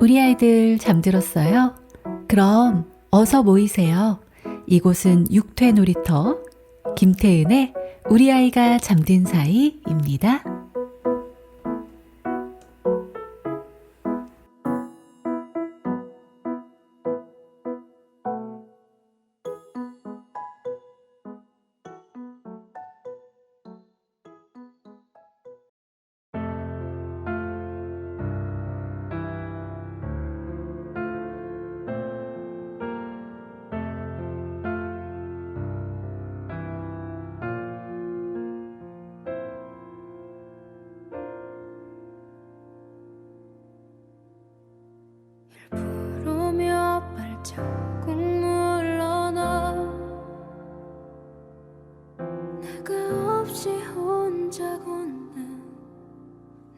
우리 아이들 잠들었어요? 그럼 어서 모이세요. 이곳은 육퇴 놀이터 김태은의 우리 아이가 잠든 사이입니다. 부르며 발자국 물러나 내가 없이 혼자 걷는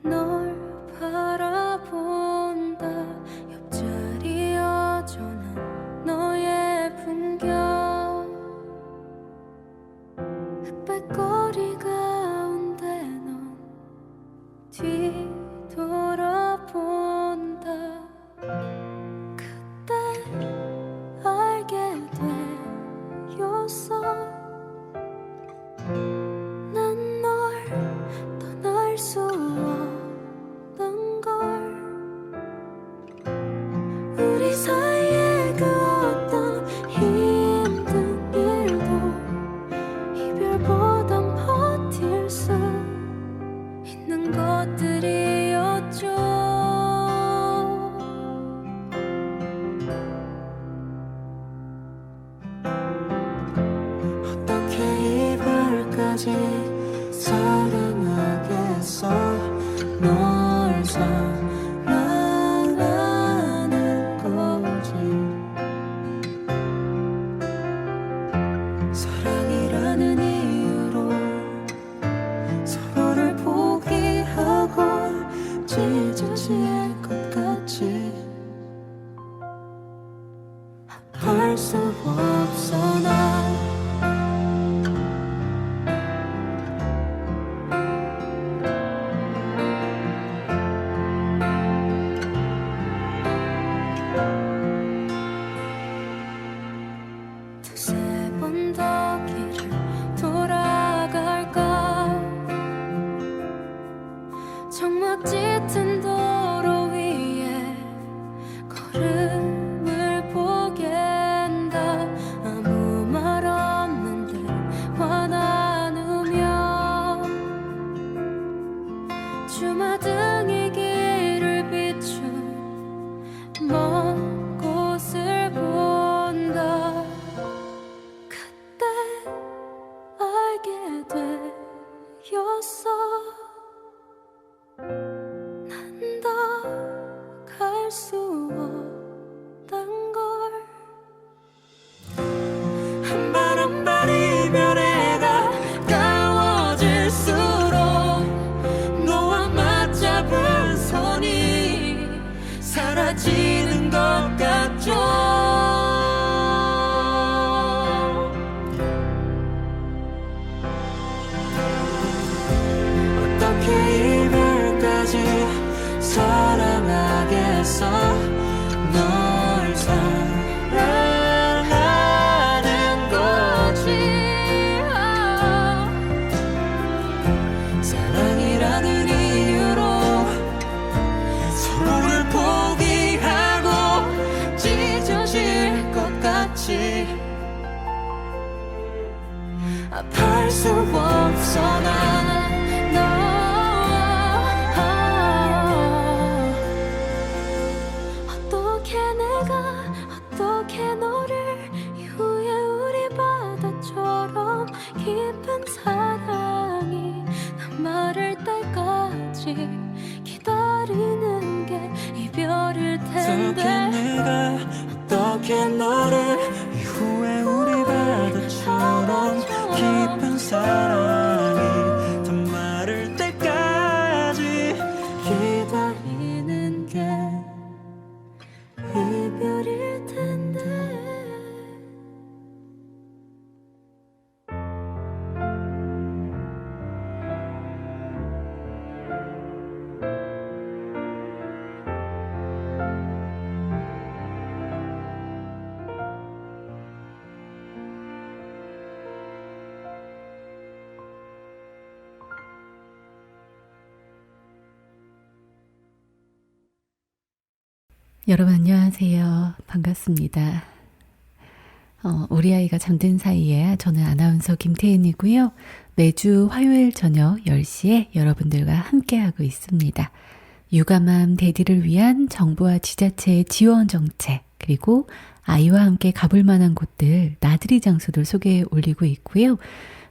널 바라본다. 옆자리 여전한 너의 풍경 흑백거리 가운데 넌 뒤돌아본다. 그때 알게 되었어. 난 널 떠날 수 없는 걸. 우리 사이의 그 어떤 힘든 일도 이별보단 버틸 수 있는 것들이었죠. 사랑하겠어. 널 사랑하는 거지. 사랑이라는 이유로 서로를 포기하고 찢어질 것 같이. 할 수 없어 난. 두세 번 더 길을 돌아갈까. 정막 짙은 도로 위에 걸음을 보갠다. 아무 말 없는 대화 나누며 주마등이 길을 비춘 먼 곳을 본다. 그때 알게 되었어. 난 더 갈 수 없단 걸. 한 발 한 발 이별에 가까워질수록 너와 맞잡은 손이 사라지는 것 같죠. 어떻게 이별까지 사랑하겠어. 널 사랑하는 거지. 사랑이라는 이유로 서로를 포기하고 찢어질 것 같이. 아파할 수 없어 난. 어떻게 내가 어떻게 너를 이후에 우리 바다처럼 깊은 사랑이 난 마를 때까지 기다리는 게 이별일 텐데. 어떻게 내가 어떻게 너를 이후에 우리 바다처럼 깊은 사랑이 다 마를 때까지 기다리는 게 이별일 텐데. 여러분 안녕하세요. 반갑습니다. 우리 아이가 잠든 사이에 저는 아나운서 김태은이고요. 매주 화요일 저녁 10시에 여러분들과 함께하고 있습니다. 육아맘 대디를 위한 정부와 지자체의 지원 정책, 그리고 아이와 함께 가볼 만한 곳들, 나들이 장소들 소개해 올리고 있고요.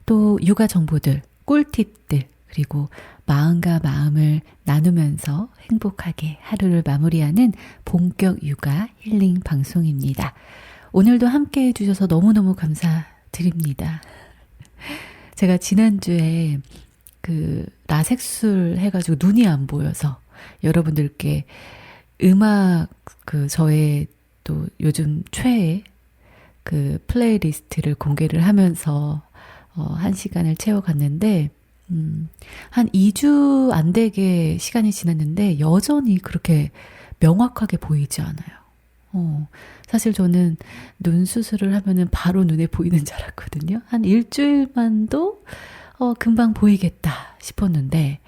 또 육아 정보들, 꿀팁들, 그리고 마음과 마음을 나누면서 행복하게 하루를 마무리하는 본격 육아 힐링 방송입니다. 오늘도 함께 해주셔서 너무너무 감사드립니다. 제가 지난주에 라섹술 해가지고 눈이 안 보여서 여러분들께 음악 저의 또 요즘 최애 플레이리스트를 공개를 하면서 한 시간을 채워갔는데 한 2주 안 되게 시간이 지났는데 여전히 그렇게 명확하게 보이지 않아요. 사실 저는 눈 수술을 하면은 바로 눈에 보이는 줄 알았거든요. 한 일주일만도 금방 보이겠다 싶었는데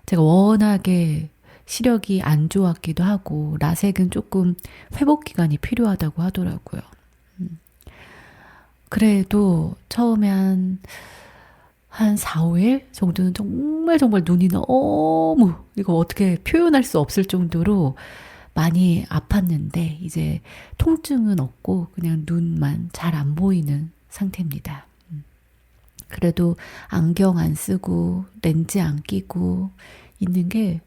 제가 워낙에 시력이 안 좋았기도 하고 라섹은 조금 회복 기간이 필요하다고 하더라고요. 그래도 처음에 한 4, 5일 정도는 정말 눈이 너무 이거 어떻게 표현할 수 없을 정도로 많이 아팠는데 이제 통증은 없고 그냥 눈만 잘 안 보이는 상태입니다. 그래도 안경 안 쓰고 렌즈 안 끼고 있는 게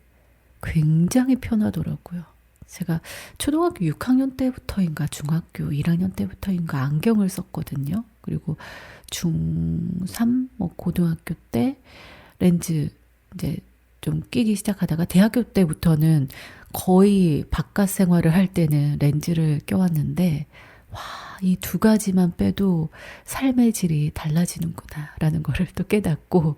굉장히 편하더라고요. 제가 초등학교 6학년 때부터인가 중학교 1학년 때부터인가 안경을 썼거든요. 그리고 중3 고등학교 때 렌즈 이제 좀 끼기 시작하다가 대학교 때부터는 거의 바깥 생활을 할 때는 렌즈를 껴왔는데 와, 이 두 가지만 빼도 삶의 질이 달라지는구나 라는 거를 또 깨닫고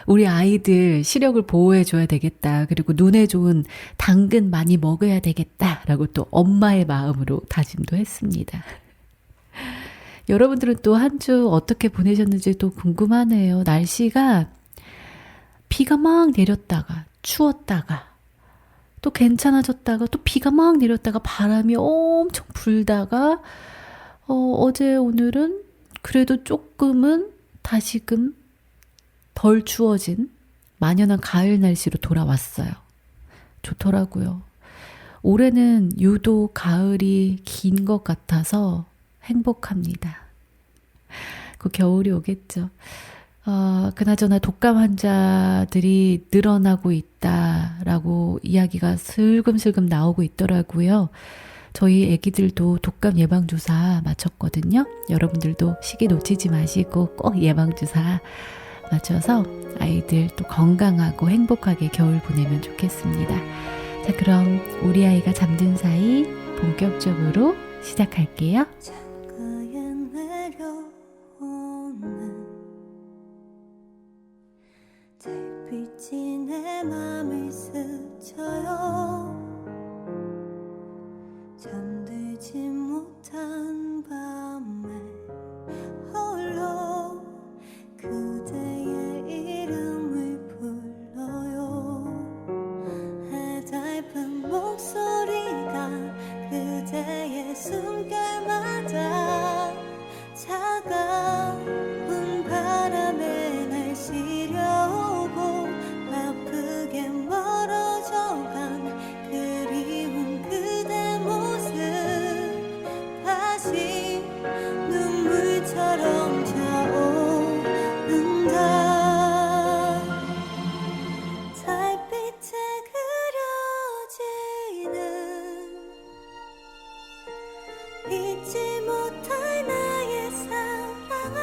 우리 아이들 시력을 보호해줘야 되겠다. 그리고 눈에 좋은 당근 많이 먹어야 되겠다 라고 또 엄마의 마음으로 다짐도 했습니다. 여러분들은 또 한 주 어떻게 보내셨는지 또 궁금하네요. 날씨가 비가 막 내렸다가 추웠다가 또 괜찮아졌다가 또 비가 막 내렸다가 바람이 엄청 불다가 어제 오늘은 그래도 조금은 다시금 덜 추워진 만연한 가을 날씨로 돌아왔어요. 좋더라고요. 올해는 유독 가을이 긴 것 같아서 행복합니다. 그 겨울이 오겠죠. 그나저나 독감 환자들이 늘어나고 있다라고 이야기가 슬금슬금 나오고 있더라고요. 저희 애기들도 독감 예방주사 맞췄거든요. 여러분들도 시기 놓치지 마시고 꼭 예방주사 맞춰서 아이들 또 건강하고 행복하게 겨울 보내면 좋겠습니다. 자, 그럼 우리 아이가 잠든 사이 본격적으로 시작할게요. 창가에 내려오는 달빛이 내 맘을 스쳐요. 잠들지 못한 밤에 홀로 그대의 이름을 불러요. 해달픈 목소리가 그대의 숨결마다 차가운 바람에 날 시려오고 아프게 멀어져간 그리운 그대 모습 다시 눈물처럼 차오른다. 달빛에 그려지는 잊지 못할 나의 사랑아.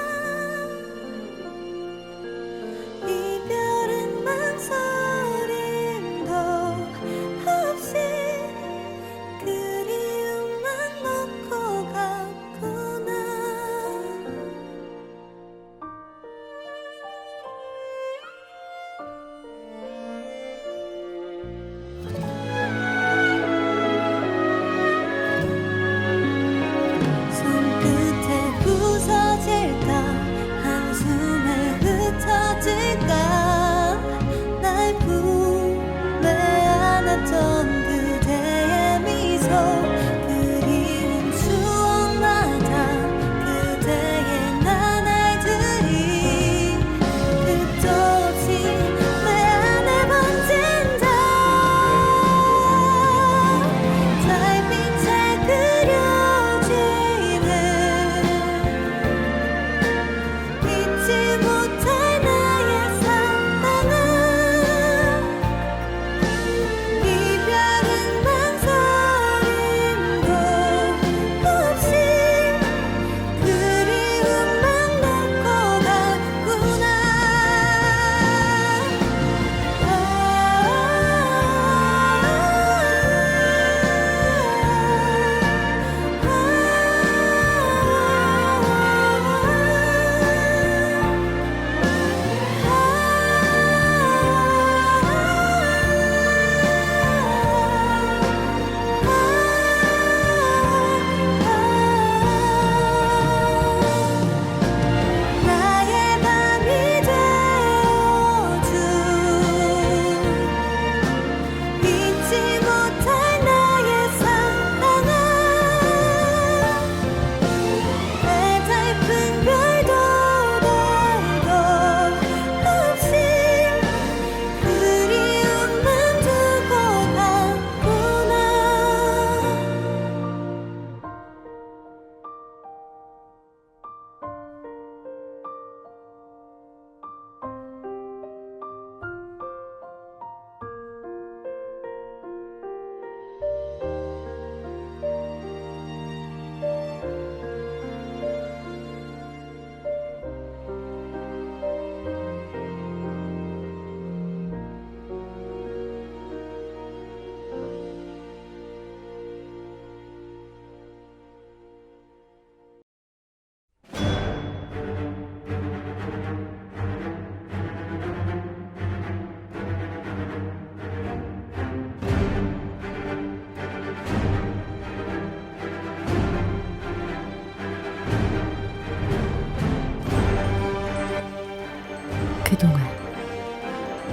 그동안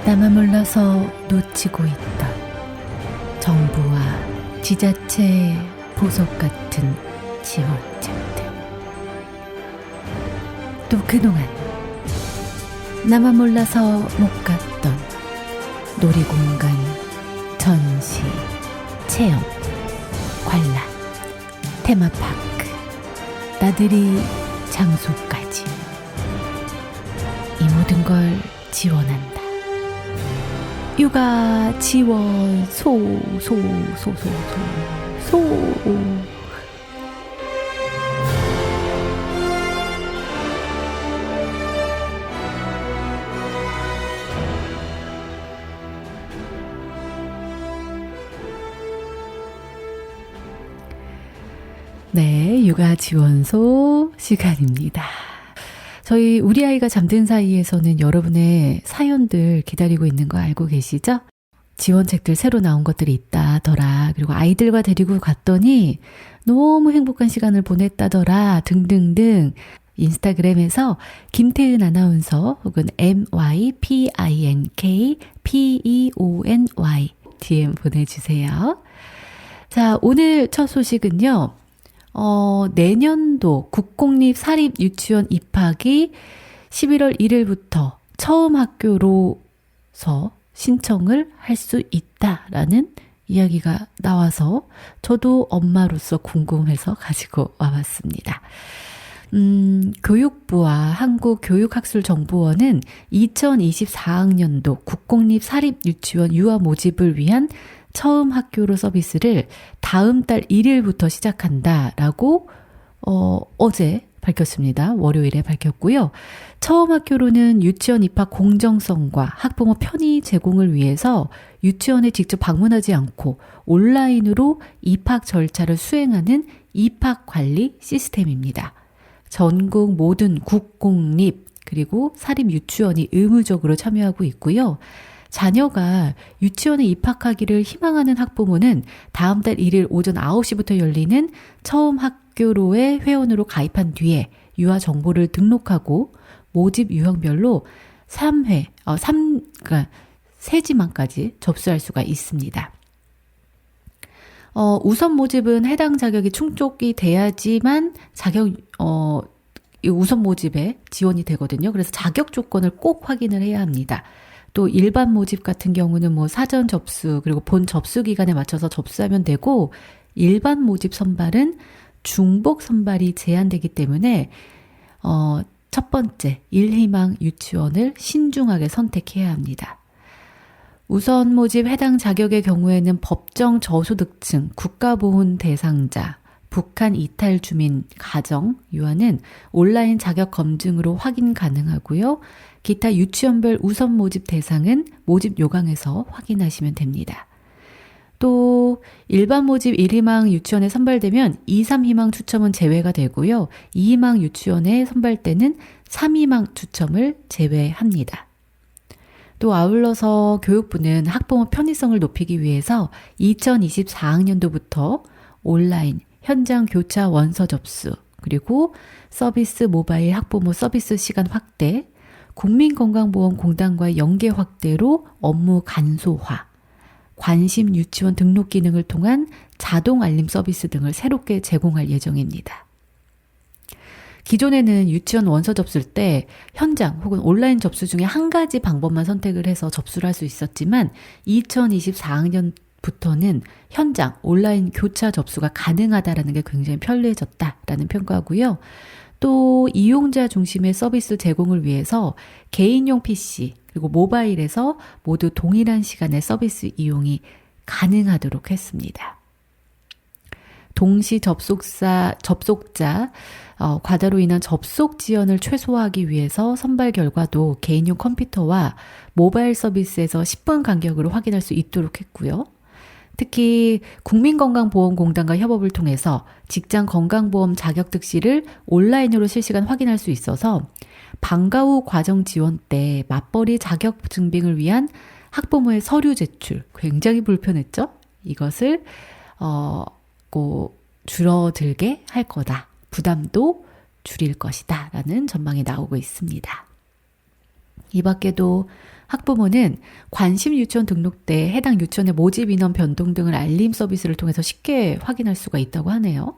나만 몰라서 놓치고 있던 정부와 지자체의 보석 같은 지원책들. 또 그동안 나만 몰라서 못 갔던 놀이공간, 전시, 체험, 관람, 테마파크, 나들이 장소까지 이 모든 걸 지원한다. 육아 지원 소. 네, 육아 지원소 시간입니다. 저희 우리 아이가 잠든 사이에서는 여러분의 사연들 기다리고 있는 거 알고 계시죠? 지원책들 새로 나온 것들이 있다더라. 그리고 아이들과 데리고 갔더니 너무 행복한 시간을 보냈다더라. 등등등 인스타그램에서 김태은 아나운서 혹은 MYPINKPEONY DM 보내주세요. 자, 오늘 첫 소식은요. 내년도 국공립 사립 유치원 입학이 11월 1일부터 처음 학교로서 신청을 할 수 있다라는 이야기가 나와서 저도 엄마로서 궁금해서 가지고 와봤습니다. 교육부와 한국교육학술정보원은 2024학년도 국공립 사립 유치원 유아 모집을 위한 처음 학교로 서비스를 다음 달 1일부터 시작한다라고 어제 밝혔습니다. 월요일에 밝혔고요. 처음 학교로는 유치원 입학 공정성과 학부모 편의 제공을 위해서 유치원에 직접 방문하지 않고 온라인으로 입학 절차를 수행하는 입학 관리 시스템입니다. 전국 모든 국공립 그리고 사립 유치원이 의무적으로 참여하고 있고요. 자녀가 유치원에 입학하기를 희망하는 학부모는 다음 달 1일 오전 9시부터 열리는 처음 학교로의 회원으로 가입한 뒤에 유아 정보를 등록하고 모집 유형별로 3지망까지 접수할 수가 있습니다. 우선 모집은 해당 자격이 충족이 돼야지만 우선 모집에 지원이 되거든요. 그래서 자격 조건을 꼭 확인을 해야 합니다. 또 일반 모집 같은 경우는 사전 접수 그리고 본 접수 기간에 맞춰서 접수하면 되고 일반 모집 선발은 중복 선발이 제한되기 때문에 첫 번째 일희망 유치원을 신중하게 선택해야 합니다. 우선 모집 해당 자격의 경우에는 법정 저소득층, 국가보훈 대상자, 북한 이탈 주민 가정 유아는 온라인 자격 검증으로 확인 가능하고요. 기타 유치원별 우선 모집 대상은 모집 요강에서 확인하시면 됩니다. 또 일반 모집 1희망 유치원에 선발되면 2, 3희망 추첨은 제외가 되고요. 2희망 유치원에 선발되는 3희망 추첨을 제외합니다. 또 아울러서 교육부는 학부모 편의성을 높이기 위해서 2024학년도부터 온라인 현장 교차 원서 접수 그리고 서비스 모바일 학부모 서비스 시간 확대 국민건강보험공단과의 연계 확대로 업무 간소화, 관심 유치원 등록 기능을 통한 자동 알림 서비스 등을 새롭게 제공할 예정입니다. 기존에는 유치원 원서 접수할 때 현장 혹은 온라인 접수 중에 한 가지 방법만 선택을 해서 접수를 할 수 있었지만 2024학년부터는 현장, 온라인 교차 접수가 가능하다라는 게 굉장히 편리해졌다라는 평가고요. 또 이용자 중심의 서비스 제공을 위해서 개인용 PC 그리고 모바일에서 모두 동일한 시간에 서비스 이용이 가능하도록 했습니다. 동시 접속자 과다로 인한 접속 지연을 최소화하기 위해서 선발 결과도 개인용 컴퓨터와 모바일 서비스에서 10분 간격으로 확인할 수 있도록 했고요. 특히 국민건강보험공단과 협업을 통해서 직장건강보험 자격 득실을 온라인으로 실시간 확인할 수 있어서 방과 후 과정 지원 때 맞벌이 자격 증빙을 위한 학부모의 서류 제출 굉장히 불편했죠? 이것을 줄어들게 할 거다. 부담도 줄일 것이다. 라는 전망이 나오고 있습니다. 이 밖에도 학부모는 관심 유치원 등록 때 해당 유치원의 모집 인원 변동 등을 알림 서비스를 통해서 쉽게 확인할 수가 있다고 하네요.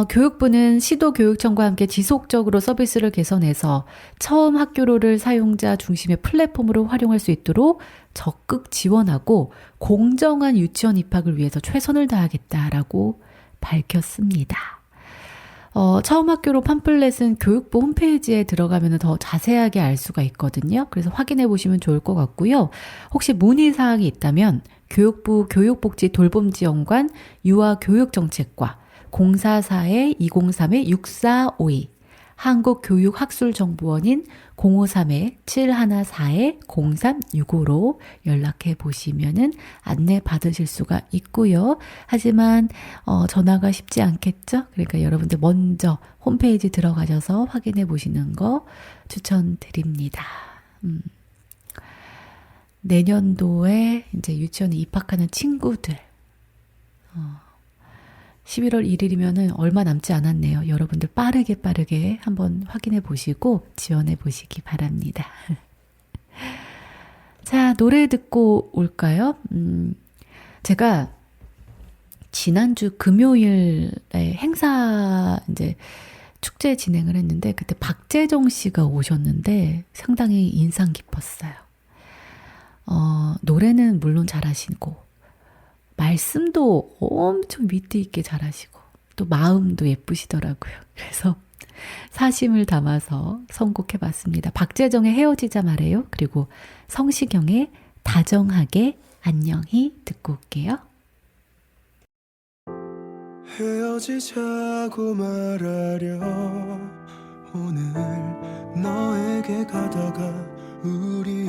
교육부는 시도교육청과 함께 지속적으로 서비스를 개선해서 처음 학교로를 사용자 중심의 플랫폼으로 활용할 수 있도록 적극 지원하고 공정한 유치원 입학을 위해서 최선을 다하겠다라고 밝혔습니다. 처음 학교로 팜플렛은 교육부 홈페이지에 들어가면 더 자세하게 알 수가 있거든요. 그래서 확인해 보시면 좋을 것 같고요. 혹시 문의사항이 있다면 교육부 교육복지 돌봄지원관 유아교육정책과 044-203-6452 한국교육학술정보원인 053-714-0365로 연락해 보시면은 안내 받으실 수가 있고요. 하지만 전화가 쉽지 않겠죠? 그러니까 여러분들 먼저 홈페이지 들어가셔서 확인해 보시는 거 추천드립니다. 내년도에 이제 유치원에 입학하는 친구들 11월 1일이면은 얼마 남지 않았네요. 여러분들 빠르게 한번 확인해 보시고 지원해 보시기 바랍니다. 자, 노래 듣고 올까요? 제가 지난주 금요일에 행사 이제 축제 진행을 했는데 그때 박재정 씨가 오셨는데 상당히 인상 깊었어요. 노래는 물론 잘하시고 말씀도 엄청 위트 있게 잘하시고 또 마음도 예쁘시더라고요. 그래서 사심을 담아서 선곡해봤습니다. 박재정의 헤어지자 말해요. 그리고 성시경의 다정하게 안녕히 듣고 올게요. 헤어지자고 말하려 오늘 너에게 가다가 우리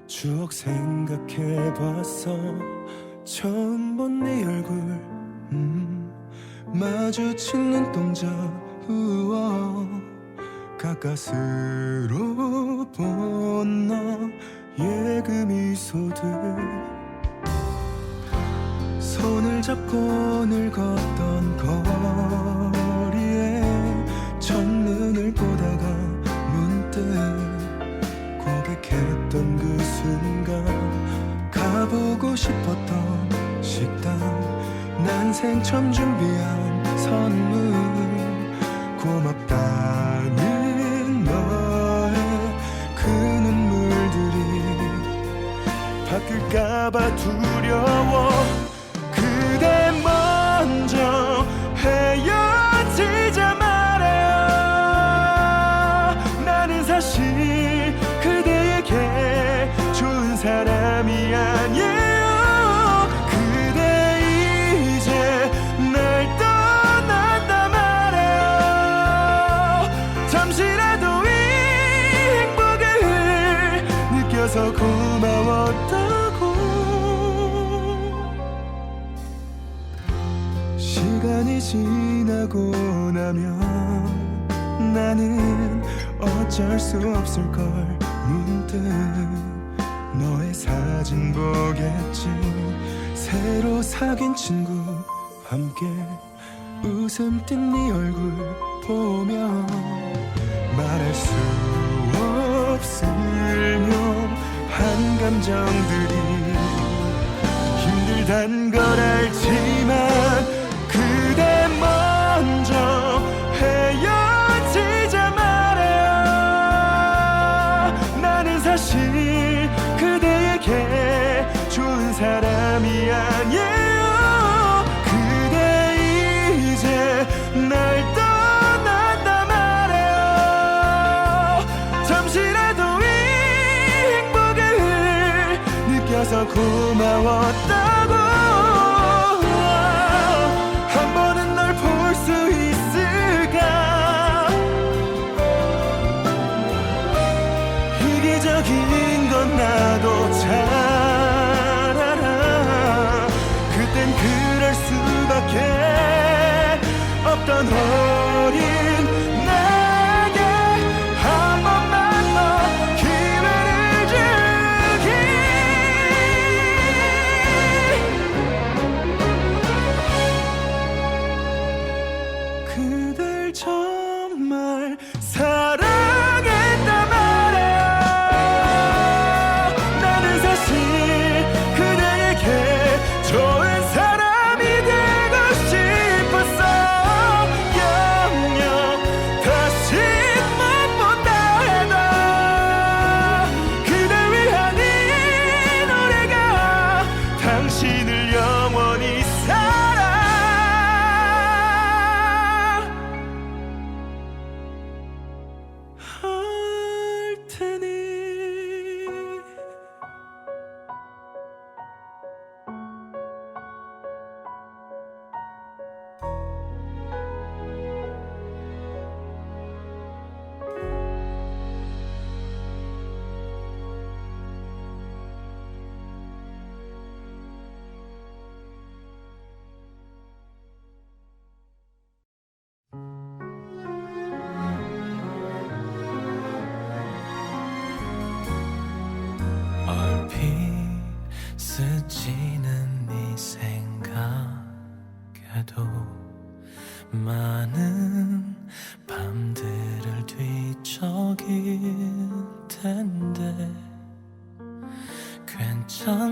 추억 생각해봤어. 처음 본 네 얼굴 마주친 눈동자 우와 가까스로 본 너의 그 미소들 손을 잡고 오늘 걷던 거리에 첫눈을 보다가 문득 고백했던 그 순간 가보고 싶었던 식당 난생 처음 준비한 선물 고맙다는 너의 그 눈물들이 바뀔까봐 두려워 그대 먼저 헤어지자 말해요. 나는 사실 그대에게 좋은 사람이 아니에요. 그대 이제 날 떠난다 말해요. 잠시라도 이 행복을 느껴서 고마웠다고. 시간이 지나고 나면 나는 어쩔 수 없을걸. 문득 너의 사진 보겠지. 새로 사귄 친구 함께 웃음 띤 네 얼굴 보며 말할 수 없을 묘한 감정들이 힘들단 걸 알지만 그대 먼저 헤어지자 말해요. 나는 사실 그대에게 좋은 사람이 아니에요. 그대 이제 날 떠난다 말해요. 잠시라도 이 행복을 느껴서 고마웠다고. 한 번은 널 볼 수 있을까. 이기적인 건 나도 잘 알아. 그땐 그럴 수밖에 없던 어린 나에게 한 번만 더 기회를 주기. 그댈 정말 사랑했단 말.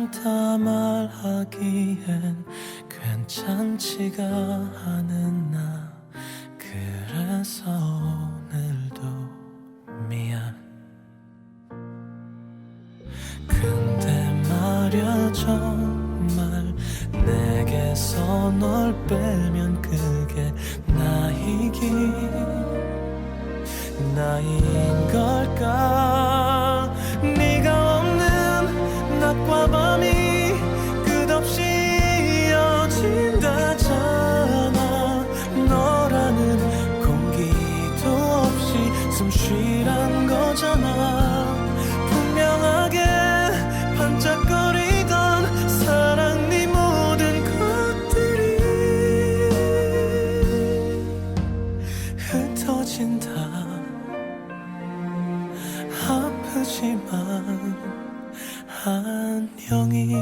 않다 말하기엔 괜찮지가 않은 나. 그래서 오늘도 미안. 근데 말야 정말 내게서 널 빼면 그게 나인 걸까. 네가 없는 낮과 밤이 끝없이 이어진다잖아. 너라는 공기도 없이 숨 쉬란 거잖아. 분명하게 반짝거리던 사랑 네 모든 것들이 흩어진다. 아프지만 안녕히.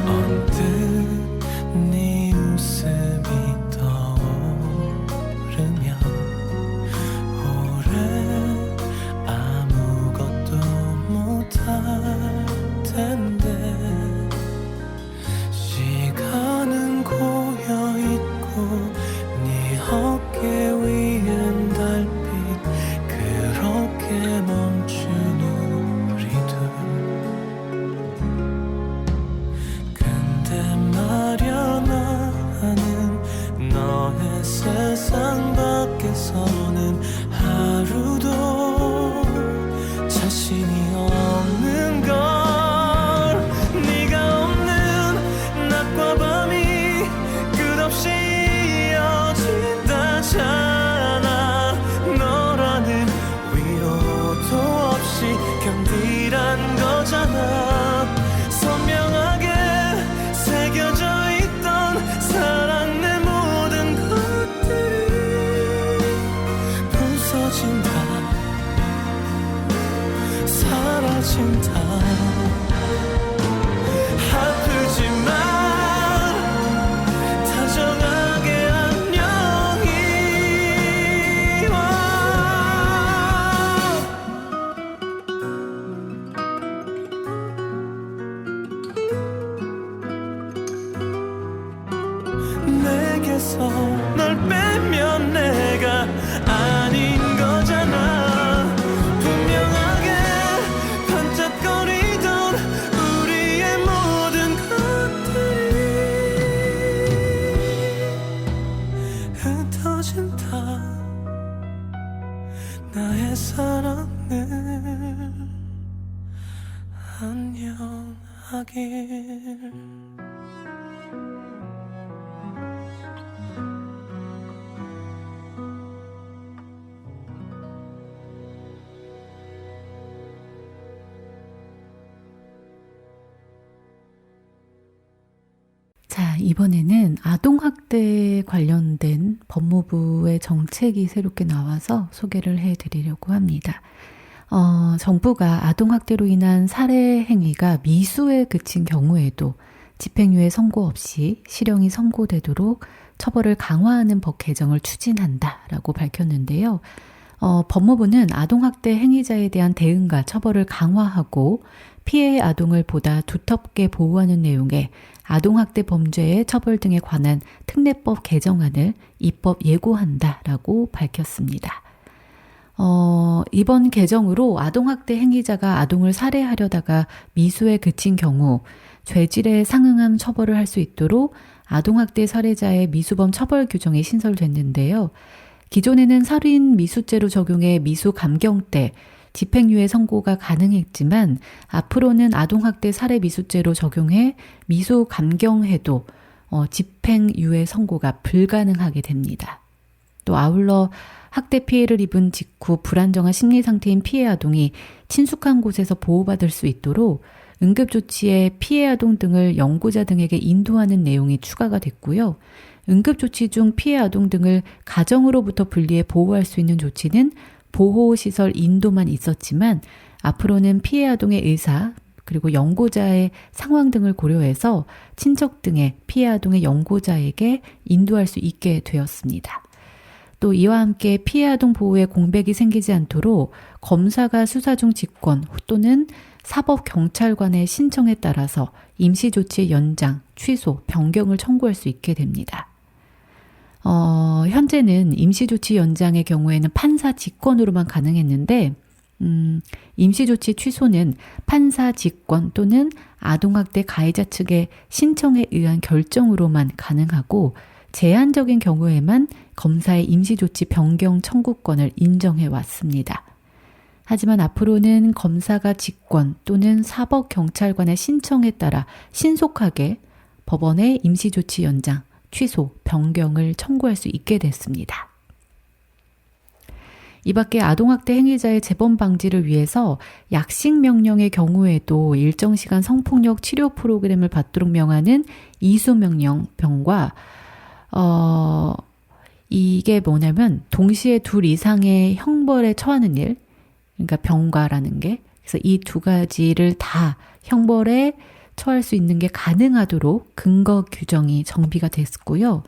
언뜻 네 웃음이 떠오르면 오래 아무것도 못할 텐데. 시간은 고여있고 네 어깨 위엔 달빛 그렇게 멈춘 우리들. 근데 말야 나는 너의 세상 밖에서는 하루도 자신이 없는 걸. 네가 없는 낮과 밤이 끝없이 이어진다잖아. 너라는 위로도 없이 견디란 거잖아. 선명하게 새겨져 있던 사랑 내 모든 것들이 부서진다. 사라진다. 아프지만 다정하게 안녕히 와. 내게서 널 빼면 내가 아닌 거잖아. 분명하게 반짝거리던 우리의 모든 것들이 흩어진다. 나의 사랑을 안녕하길. 자, 이번에는 아동학대 관련된 법무부의 정책이 새롭게 나와서 소개를 해드리려고 합니다. 정부가 아동학대로 인한 살해 행위가 미수에 그친 경우에도 집행유예 선고 없이 실형이 선고되도록 처벌을 강화하는 법 개정을 추진한다라고 밝혔는데요. 법무부는 아동학대 행위자에 대한 대응과 처벌을 강화하고 피해 아동을 보다 두텁게 보호하는 내용의 아동학대 범죄의 처벌 등에 관한 특례법 개정안을 입법 예고한다라고 밝혔습니다. 이번 개정으로 아동학대 행위자가 아동을 살해하려다가 미수에 그친 경우 죄질에 상응한 처벌을 할 수 있도록 아동학대 살해자의 미수범 처벌 규정이 신설됐는데요. 기존에는 살인 미수죄로 적용해 미수 감경 때 집행유예 선고가 가능했지만 앞으로는 아동학대 살해 미수죄로 적용해 미수 감경해도 집행유예 선고가 불가능하게 됩니다. 또 아울러 학대 피해를 입은 직후 불안정한 심리 상태인 피해 아동이 친숙한 곳에서 보호받을 수 있도록 응급조치에 피해 아동 등을 연고자 등에게 인도하는 내용이 추가가 됐고요. 응급조치 중 피해 아동 등을 가정으로부터 분리해 보호할 수 있는 조치는 보호시설 인도만 있었지만 앞으로는 피해 아동의 의사 그리고 연고자의 상황 등을 고려해서 친척 등의 피해 아동의 연고자에게 인도할 수 있게 되었습니다. 또 이와 함께 피해 아동 보호에 공백이 생기지 않도록 검사가 수사 중 직권 또는 사법경찰관의 신청에 따라서 임시조치 연장, 취소, 변경을 청구할 수 있게 됩니다. 현재는 임시조치 연장의 경우에는 판사 직권으로만 가능했는데 임시조치 취소는 판사 직권 또는 아동학대 가해자 측의 신청에 의한 결정으로만 가능하고 제한적인 경우에만 검사의 임시조치 변경 청구권을 인정해 왔습니다. 하지만 앞으로는 검사가 직권 또는 사법경찰관의 신청에 따라 신속하게 법원의 임시조치 연장, 취소, 변경을 청구할 수 있게 됐습니다. 이 밖에 아동학대 행위자의 재범 방지를 위해서 약식명령의 경우에도 일정 시간 성폭력 치료 프로그램을 받도록 명하는 이수명령병과 이게 뭐냐면 동시에 둘 이상의 형벌에 처하는 일, 그러니까 병과라는 게, 그래서 이 두 가지를 다 형벌에 처할 수 있는 게 가능하도록 근거 규정이 정비가 됐고요.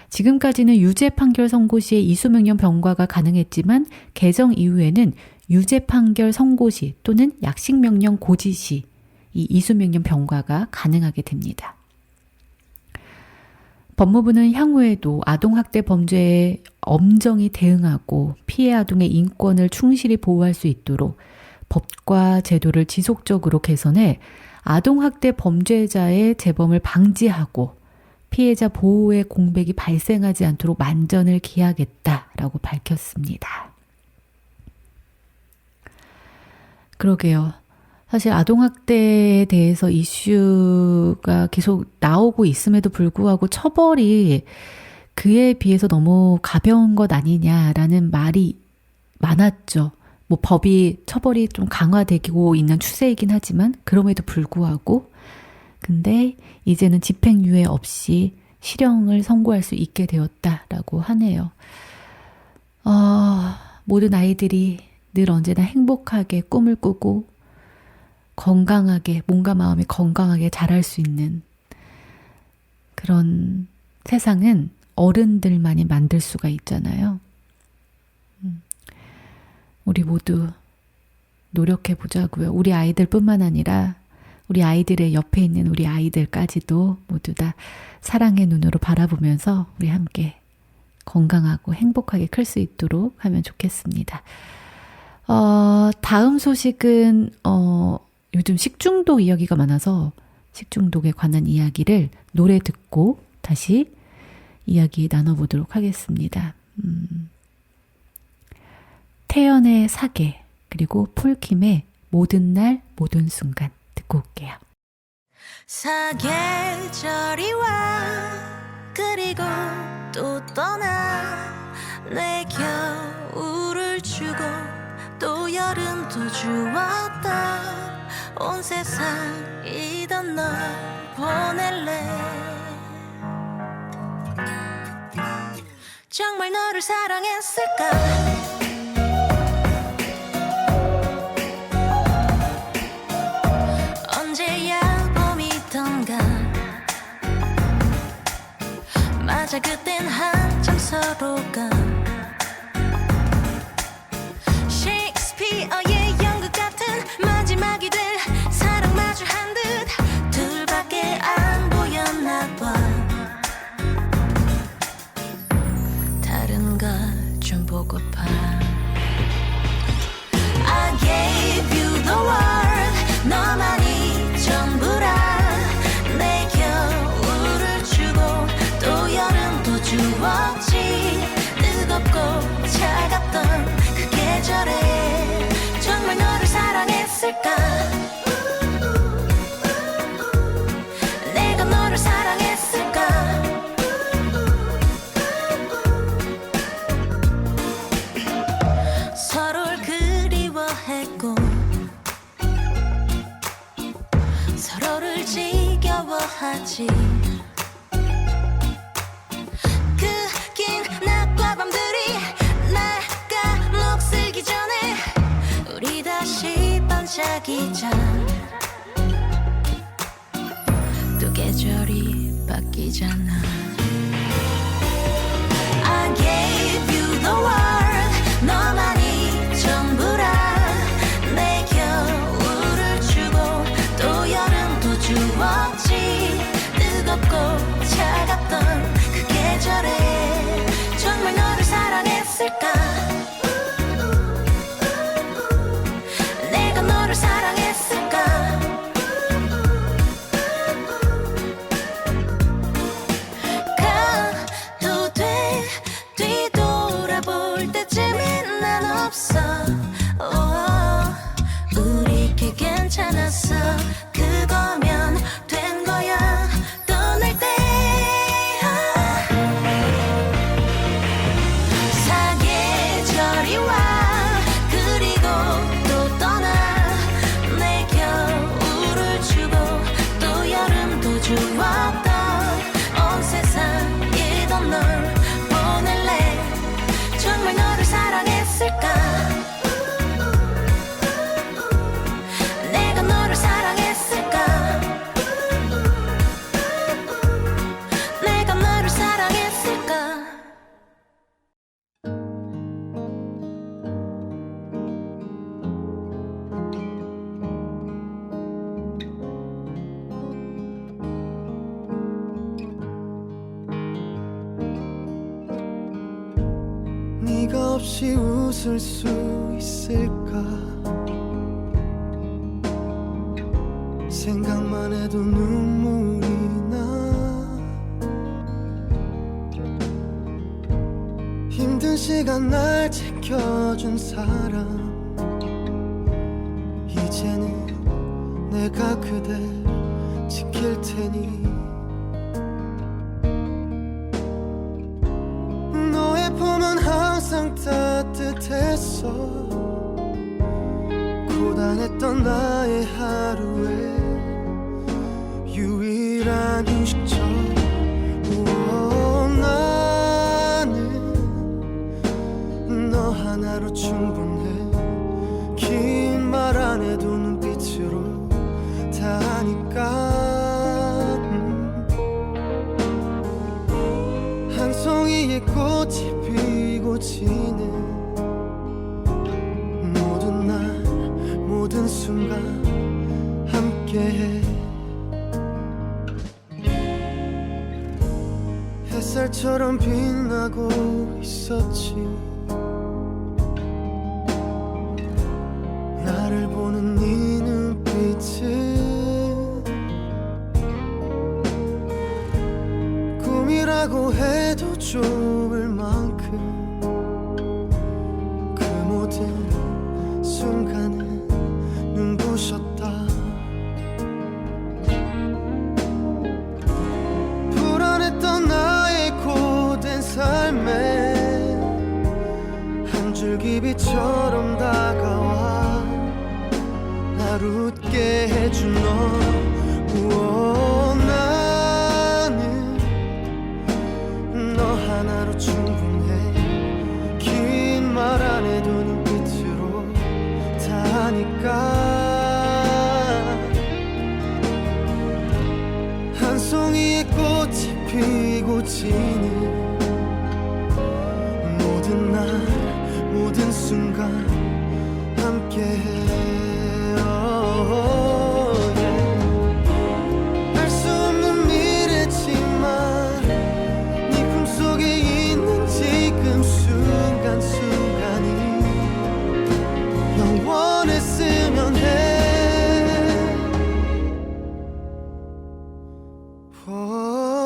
지금까지는 유죄 판결 선고 시에 이수명령 병과가 가능했지만 개정 이후에는 유죄 판결 선고 시 또는 약식명령 고지 시 이 이수명령 병과가 가능하게 됩니다. 법무부는 향후에도 아동학대 범죄에 엄정히 대응하고 피해 아동의 인권을 충실히 보호할 수 있도록 법과 제도를 지속적으로 개선해 아동학대 범죄자의 재범을 방지하고 피해자 보호의 공백이 발생하지 않도록 만전을 기하겠다라고 밝혔습니다. 그러게요. 사실 아동학대에 대해서 이슈가 계속 나오고 있음에도 불구하고 처벌이 그에 비해서 너무 가벼운 것 아니냐라는 말이 많았죠. 뭐 법이 처벌이 좀 강화되고 있는 추세이긴 하지만 그럼에도 불구하고 근데 이제는 집행유예 없이 실형을 선고할 수 있게 되었다라고 하네요. 모든 아이들이 늘 언제나 행복하게 꿈을 꾸고 건강하게, 몸과 마음이 건강하게 자랄 수 있는 그런 세상은 어른들만이 만들 수가 있잖아요. 우리 모두 노력해 보자고요. 우리 아이들뿐만 아니라 우리 아이들의 옆에 있는 우리 아이들까지도 모두 다 사랑의 눈으로 바라보면서 우리 함께 건강하고 행복하게 클 수 있도록 하면 좋겠습니다. 다음 소식은 요즘 식중독 이야기가 많아서 식중독에 관한 이야기를 노래 듣고 다시 이야기 나눠보도록 하겠습니다. 태연의 사계 그리고 폴킴의 모든 날 모든 순간 듣고 올게요. 사계절이 와 그리고 또 떠나 내 겨울을 주고 또 여름도 주었다 온 세상이던 널 보낼래 정말 너를 사랑했을까 언제야 봄이던가 맞아 그땐 한참 서로가 셰익스피어의 연극 같은 마지막이 될 사랑 마주한 듯 둘밖에 안 보였나 봐 다른 걸 좀 보고파 I gave you the world 너만이 전부라 내 겨울을 주고 또 여름도 주었지 뜨겁고 차갑던 그 계절에 정말 너를 사랑했을까 내가 너를 사랑했을까 서로를 그리워했고 서로를 지겨워하지 그 긴 낮과 밤들이 날 까먹슬기 전에 우리 다시 반짝이자 또 계절이 바뀌잖아 I gave you 네가 없이 웃을 수 있을까 생각만 해도 눈물이 나 힘든 시간 날 지켜준 사람 이제는 내가 그댈 지킬 테니 너의 품은 항상 따뜻했어 고단했던 나의 하루에 유일한 휴식처 나는 너 하나로 충분해 긴 말 안 해도 눈빛으로 다 하니까 한 송이의 꽃이 피고 지는 모든 날 모든 순간 함께해 햇살처럼 빛나고 있었지 나를 보는 네 눈빛은 꿈이라고 해도 좋을 만큼 그 모든 순간은 눈부셨다 불안했던 나의 고된 삶에 한 줄기 빛처럼 다가와 날 웃게 해준 너 나는 너 하나로 충분해 긴 말 안 해도 눈빛으로 다 하니까 한 송이의 꽃이 피고 지는 모든 날 모든 순간 함께해 알 수 없는 미래지만 네 품속에 있는 지금 순간순간이 영원했으면 해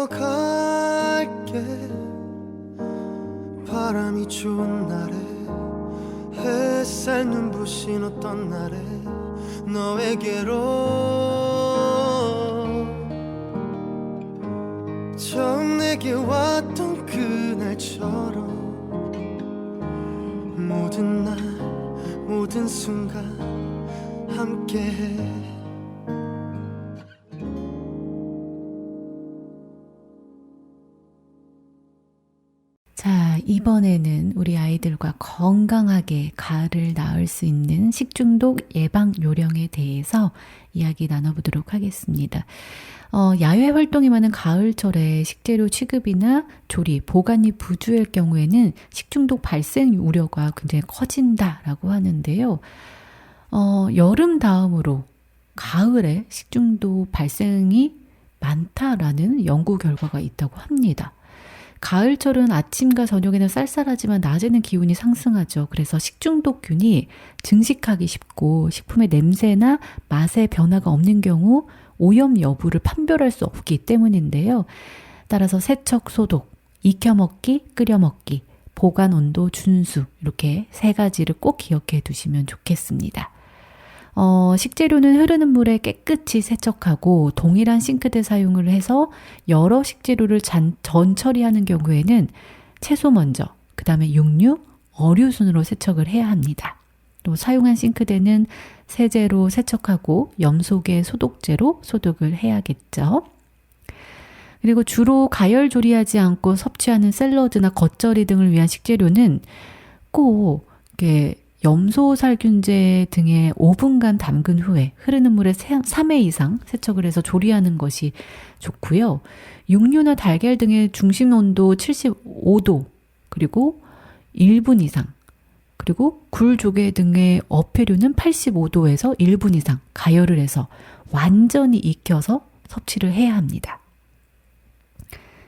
갈게 바람이 좋은 날에 햇살 눈부신 어떤 날에 너에게로 처음 내게 왔던 그날처럼 모든 날 모든 순간 함께해 자, 이번에는 우리 아이들과 건강하게 가을을 나을 수 있는 식중독 예방 요령에 대해서 이야기 나눠보도록 하겠습니다. 야외 활동이 많은 가을철에 식재료 취급이나 조리, 보관이 부주의할 경우에는 식중독 발생 우려가 굉장히 커진다라고 하는데요. 여름 다음으로 가을에 식중독 발생이 많다라는 연구 결과가 있다고 합니다. 가을철은 아침과 저녁에는 쌀쌀하지만 낮에는 기온이 상승하죠. 그래서 식중독균이 증식하기 쉽고 식품의 냄새나 맛의 변화가 없는 경우 오염 여부를 판별할 수 없기 때문인데요. 따라서 세척, 소독, 익혀먹기, 끓여먹기, 보관 온도 준수 이렇게 세 가지를 꼭 기억해 두시면 좋겠습니다. 식재료는 흐르는 물에 깨끗이 세척하고 동일한 싱크대 사용을 해서 여러 식재료를 전 처리하는 경우에는 채소 먼저, 그 다음에 육류, 어류 순으로 세척을 해야 합니다. 또 사용한 싱크대는 세제로 세척하고 염소계 소독제로 소독을 해야겠죠. 그리고 주로 가열 조리하지 않고 섭취하는 샐러드나 겉절이 등을 위한 식재료는 꼭 이렇게 염소 살균제 등에 5분간 담근 후에 흐르는 물에 3회 이상 세척을 해서 조리하는 것이 좋고요. 육류나 달걀 등의 중심 온도 75도 그리고 1분 이상 그리고 굴, 조개 등의 어패류는 85도에서 1분 이상 가열을 해서 완전히 익혀서 섭취를 해야 합니다.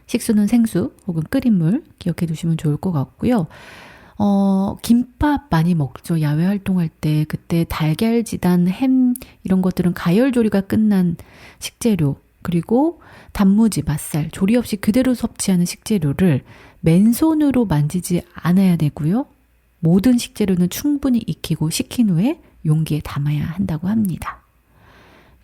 식수는 생수 혹은 끓인 물 기억해 두시면 좋을 것 같고요. 김밥 많이 먹죠. 야외 활동할 때. 그때 달걀 지단, 햄 이런 것들은 가열 조리가 끝난 식재료. 그리고 단무지, 맛살, 조리 없이 그대로 섭취하는 식재료를 맨손으로 만지지 않아야 되고요. 모든 식재료는 충분히 익히고 식힌 후에 용기에 담아야 한다고 합니다.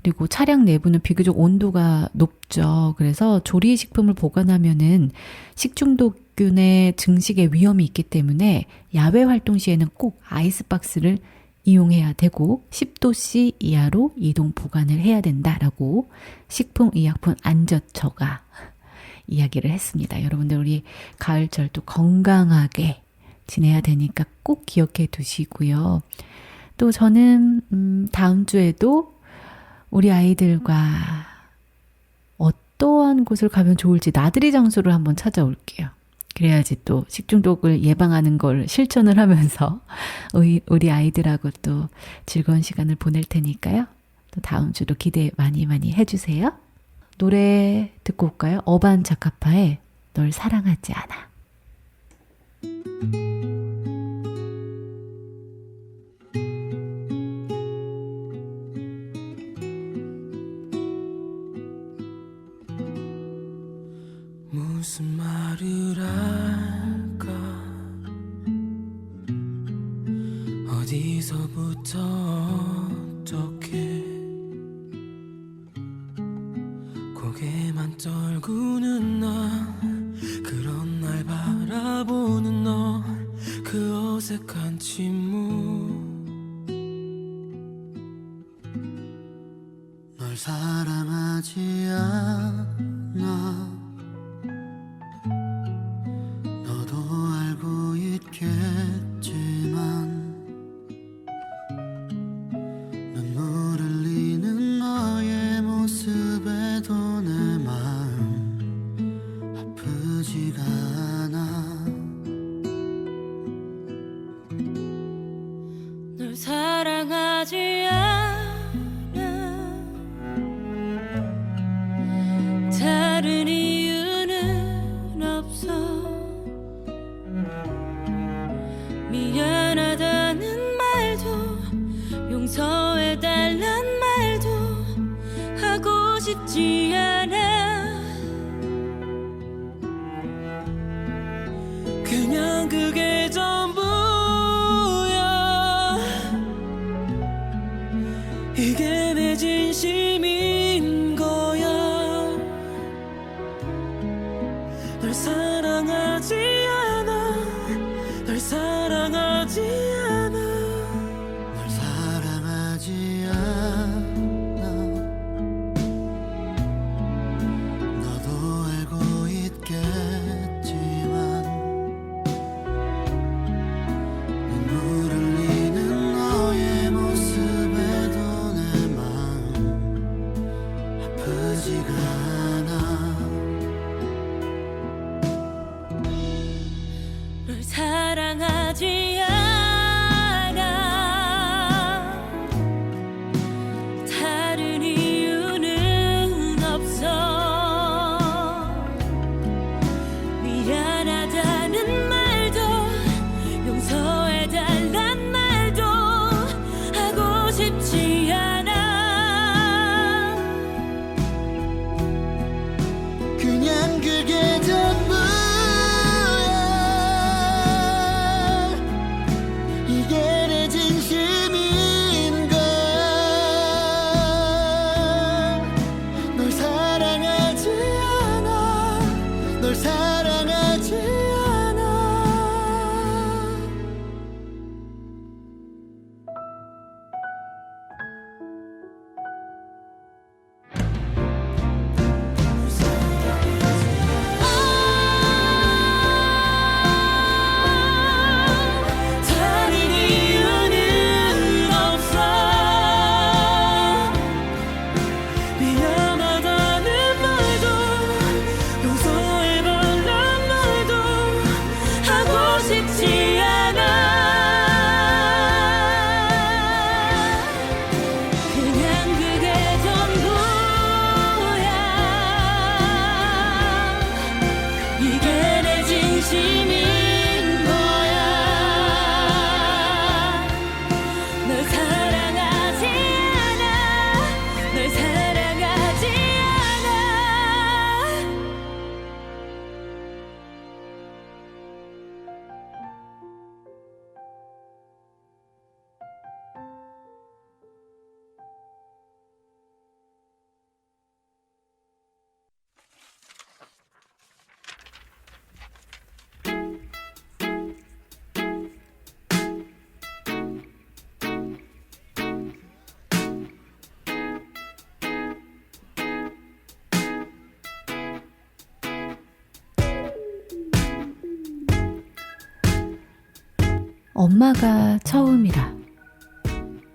그리고 차량 내부는 비교적 온도가 높죠. 그래서 조리식품을 보관하면은 식중독균의 증식의 위험이 있기 때문에 야외 활동 시에는 꼭 아이스박스를 이용해야 되고 10도씨 이하로 이동 보관을 해야 된다라고 식품의약품안전처가 이야기를 했습니다. 여러분들 우리 가을철도 건강하게 지내야 되니까 꼭 기억해 두시고요. 또 저는 다음 주에도 우리 아이들과 어떠한 곳을 가면 좋을지 나들이 장소를 한번 찾아올게요. 그래야지 또 식중독을 예방하는 걸 실천을 하면서 우리 아이들하고 또 즐거운 시간을 보낼 테니까요. 또 다음 주도 기대 많이 많이 해주세요. 노래 듣고 올까요? 어반자카파의 널 사랑하지 않아. 무슨 말을 할까 어디서부터 어떻게 고개만 떨구는 나 그런 날 바라보는 너 그 어색한 침묵 널 사랑하지 않아 너도 알고 있겠지만 눈물 흘리는 너의 모습에도 내 마음 아프지가 않아 널 사랑하지 않아 다른 이유는 없어 미안하다는 말도 용서해달란 말도 하고 싶지 않아 그냥 그게 전부야 이게 내 진심인 거야 널 사랑하지 않아 널 사랑하지 않아 널 사랑하지 않아 너도 알고 있겠지만 눈물 흘리는 너의 모습에도 내 마음 아프지가 않아 널 사랑하지 않아 다른 이유는 없어 미안하다는 말도 용서해달란 말도 하고 싶지 않아 그냥 그게 전부야 이게 내 진심인 거야 널 사랑하지 않아 널 사랑하지 않아 다른 이유는 없어 미안하다는 말도 용서해달란 말도 하고 싶지 않아 그냥 그게 전부야 이게 내 진심인 거야 엄마가 처음이라,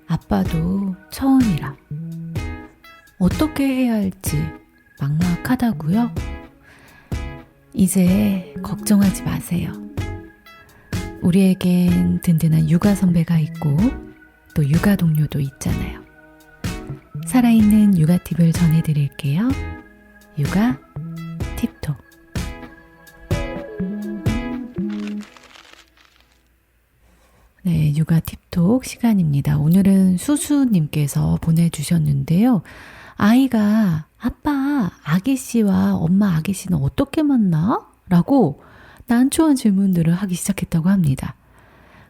아빠도 처음이라. 어떻게 해야 할지 막막하다고요? 이제 걱정하지 마세요. 우리에겐 든든한 육아 선배가 있고 또 육아 동료도 있잖아요. 살아있는 육아 팁을 전해드릴게요. 육아 팁톡. 네, 육아 팁톡 시간입니다. 오늘은 수수님께서 보내주셨는데요. 아이가 아빠 아기씨와 엄마 아기씨는 어떻게 만나? 라고 난처한 질문들을 하기 시작했다고 합니다.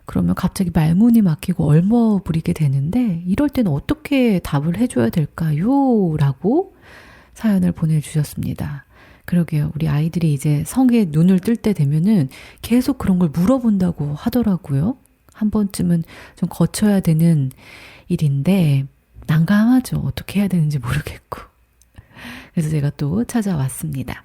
그러면 갑자기 말문이 막히고 얼머부리게 되는데 이럴 때는 어떻게 답을 해줘야 될까요? 라고 사연을 보내주셨습니다. 그러게요. 우리 아이들이 이제 성에 눈을 뜰 때 되면은 계속 그런 걸 물어본다고 하더라고요. 한 번쯤은 좀 거쳐야 되는 일인데 난감하죠. 어떻게 해야 되는지 모르겠고. 그래서 제가 또 찾아왔습니다.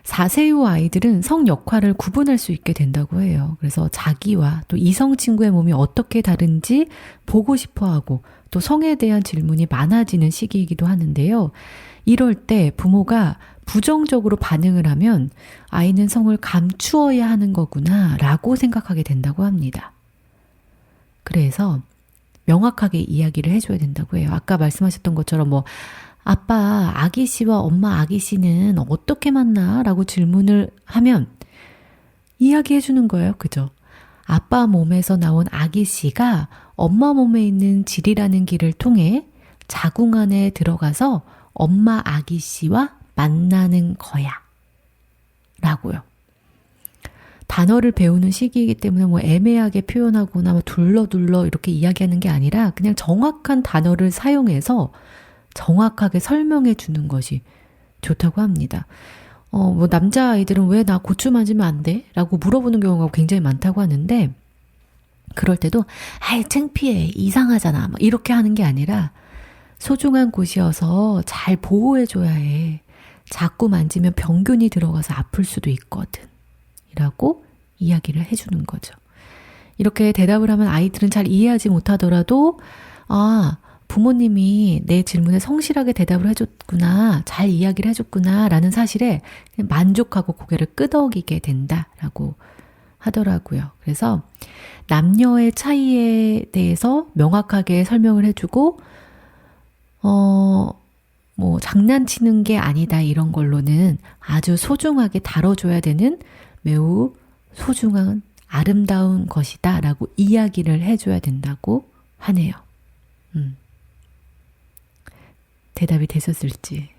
4세 이후 아이들은 성 역할을 구분할 수 있게 된다고 해요. 그래서 자기와 또 이성 친구의 몸이 어떻게 다른지 보고 싶어하고 또 성에 대한 질문이 많아지는 시기이기도 하는데요. 이럴 때 부모가 부정적으로 반응을 하면 아이는 성을 감추어야 하는 거구나 라고 생각하게 된다고 합니다. 그래서 명확하게 이야기를 해줘야 된다고 해요. 아까 말씀하셨던 것처럼 뭐 아빠 아기씨와 엄마 아기씨는 어떻게 만나? 라고 질문을 하면 이야기해 주는 거예요. 그죠? 아빠 몸에서 나온 아기씨가 엄마 몸에 있는 질이라는 길을 통해 자궁 안에 들어가서 엄마 아기씨와 만나는 거야. 라고요. 단어를 배우는 시기이기 때문에 뭐 애매하게 표현하거나 뭐 둘러둘러 이렇게 이야기하는 게 아니라 그냥 정확한 단어를 사용해서 정확하게 설명해 주는 것이 좋다고 합니다. 뭐 남자아이들은 왜 나 고추 만지면 안 돼? 라고 물어보는 경우가 굉장히 많다고 하는데 그럴 때도 아이 창피해 이상하잖아 막 이렇게 하는 게 아니라 소중한 곳이어서 잘 보호해 줘야 해. 자꾸 만지면 병균이 들어가서 아플 수도 있거든. 이라고 이야기를 해주는 거죠. 이렇게 대답을 하면 아이들은 잘 이해하지 못하더라도 아 부모님이 내 질문에 성실하게 대답을 해줬구나, 잘 이야기를 해줬구나 라는 사실에 만족하고 고개를 끄덕이게 된다라고 하더라고요. 그래서 남녀의 차이에 대해서 명확하게 설명을 해주고 뭐 장난치는 게 아니다 이런 걸로는 아주 소중하게 다뤄줘야 되는 매우 소중한 아름다운 것이다 라고 이야기를 해줘야 된다고 하네요. 대답이 되셨을지.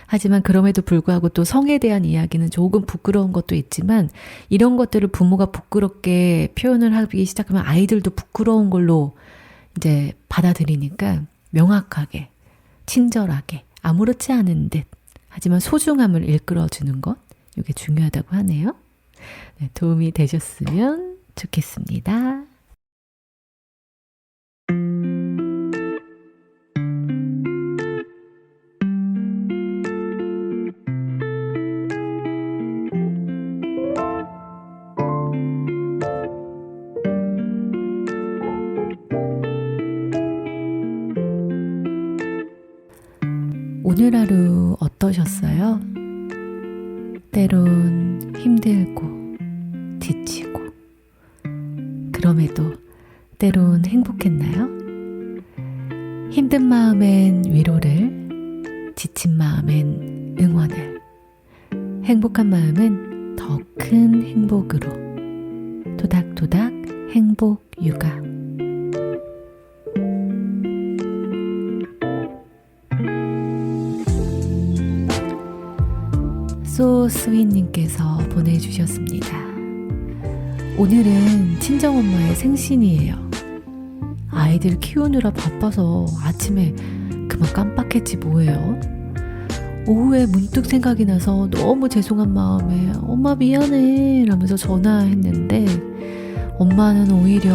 하지만 그럼에도 불구하고 또 성에 대한 이야기는 조금 부끄러운 것도 있지만 이런 것들을 부모가 부끄럽게 표현을 하기 시작하면 아이들도 부끄러운 걸로 이제 받아들이니까 명확하게 친절하게 아무렇지 않은 듯 하지만 소중함을 일컬어주는 것 이게 중요하다고 하네요. 네, 도움이 되셨으면 좋겠습니다. 오늘 하루 어떠셨어요? 때론 힘들고 지치고 그럼에도 때론 행복했나요? 힘든 마음엔 위로를, 지친 마음엔 응원을, 행복한 마음은 더 큰 행복으로 토닥토닥 행복 육아. 소스윗님께서 보내주셨습니다. 오늘은 친정엄마의 생신이에요. 아이들 키우느라 바빠서 아침에 그만 깜빡했지 뭐예요. 오후에 문득 생각이 나서 너무 죄송한 마음에 엄마 미안해 라면서 전화했는데 엄마는 오히려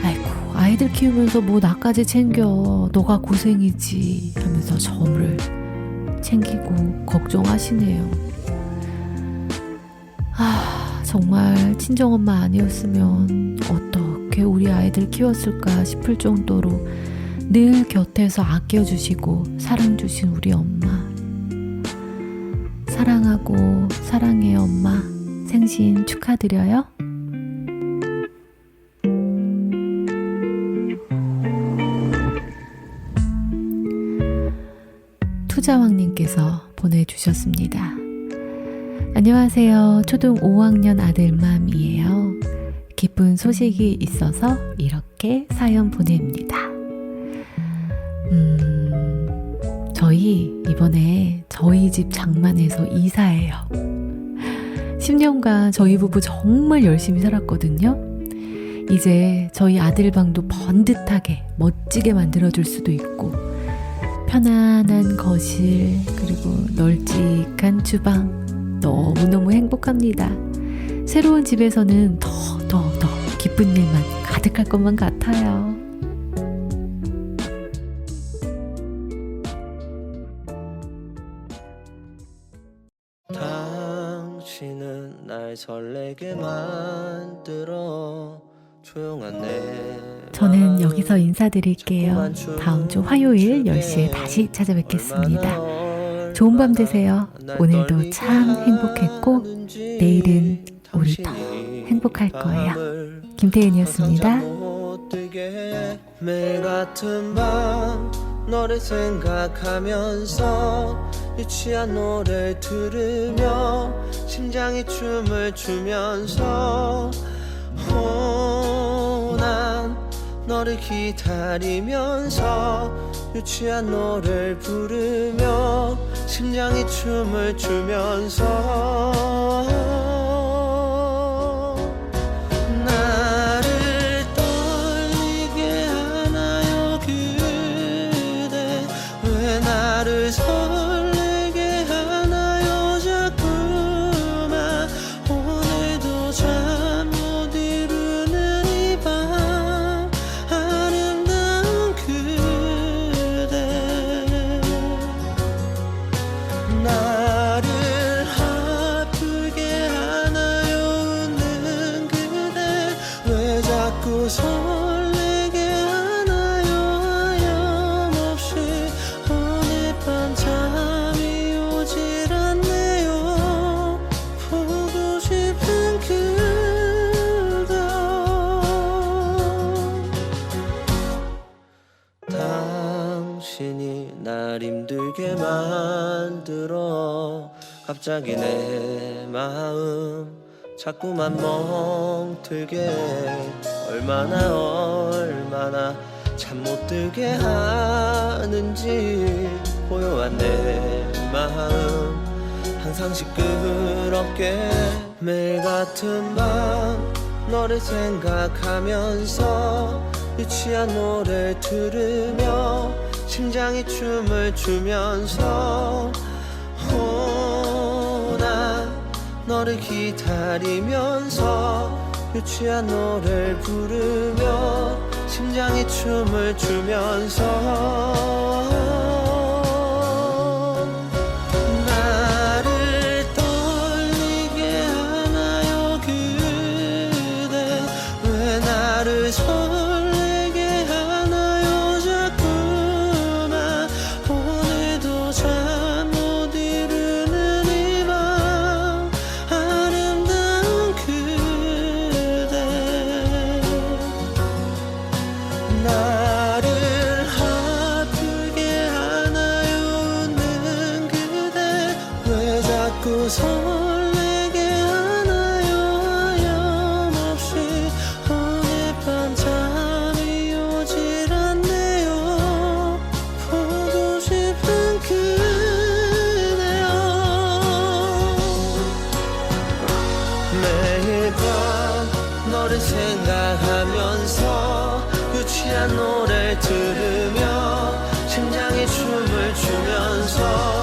아이고 아이들 키우면서 뭐 나까지 챙겨 너가 고생이지 하면서 저를 챙기고 걱정하시네요. 정말 친정엄마 아니었으면 어떻게 우리 아이들 키웠을까 싶을 정도로 늘 곁에서 아껴주시고 사랑 주신 우리 엄마. 사랑하고 사랑해요 엄마. 생신 축하드려요. 투자왕님께서 보내주셨습니다. 안녕하세요. 초등 5학년 아들맘이에요. 기쁜 소식이 있어서 이렇게 사연 보냅니다. 저희 이번에 저희 집 장만해서 이사해요. 10년간 저희 부부 정말 열심히 살았거든요. 이제 저희 아들 방도 번듯하게 멋지게 만들어줄 수도 있고 편안한 거실 그리고 널찍한 주방 너무너무 행복합니다. 새로운 집에서는 더 기쁜 일만 가득할 것만 같아요. 당신은 날 설레게 만들어 조용한 내 저는 여기서 인사드릴게요. 다음 주 화요일 10시에 다시 찾아뵙겠습니다. 좋은 밤 되세요. 오늘도 참 행복했고 내일은 우리 더 행복할 거예요. 김태은이었습니다. 매일 같은 밤 너를 생각하면서 유치한 노래를 들으며 심장이 춤을 추면서 난 너를 기다리면서 유치한 노래를 부르며 심장이 춤을 추면서 나를 떨리게 하나요 그대 왜 나를 설레게 하나요 자꾸만 오늘도 잠 못 이루는 이 밤 아름다운 그대 나를 아프게 하나요 웃는 그대 왜 자꾸 설레게 하나요 하염없이 오늘 밤 잠이 오질 않네요 보고 싶은 그대 당신이 날 힘들게 만들어 갑자기 내 마음 자꾸만 멍들게 얼마나 잠 못 들게 하는지 고요한 내 마음 항상 시끄럽게 매일 같은 밤 너를 생각하면서 유치한 노래를 들으며 심장이 춤을 추면서 난 너를 기다리면서 유치한 노래를 부르며 심장이 춤을 추면서 나를 떨리게 하나요 그대 왜 나를 설레게 하나요 자꾸만 오늘도 잠 못 이루는 이 밤 아름다운 그대 나를 아프게 하나요 웃는 그대 왜 자꾸 설레게 하나요 하염없이 오늘 밤 잠이 오질 않네요 보고 싶은 그대요 매일 밤 너를 생각하면서 유치한 노래를 들으며 심장이 춤을 추면서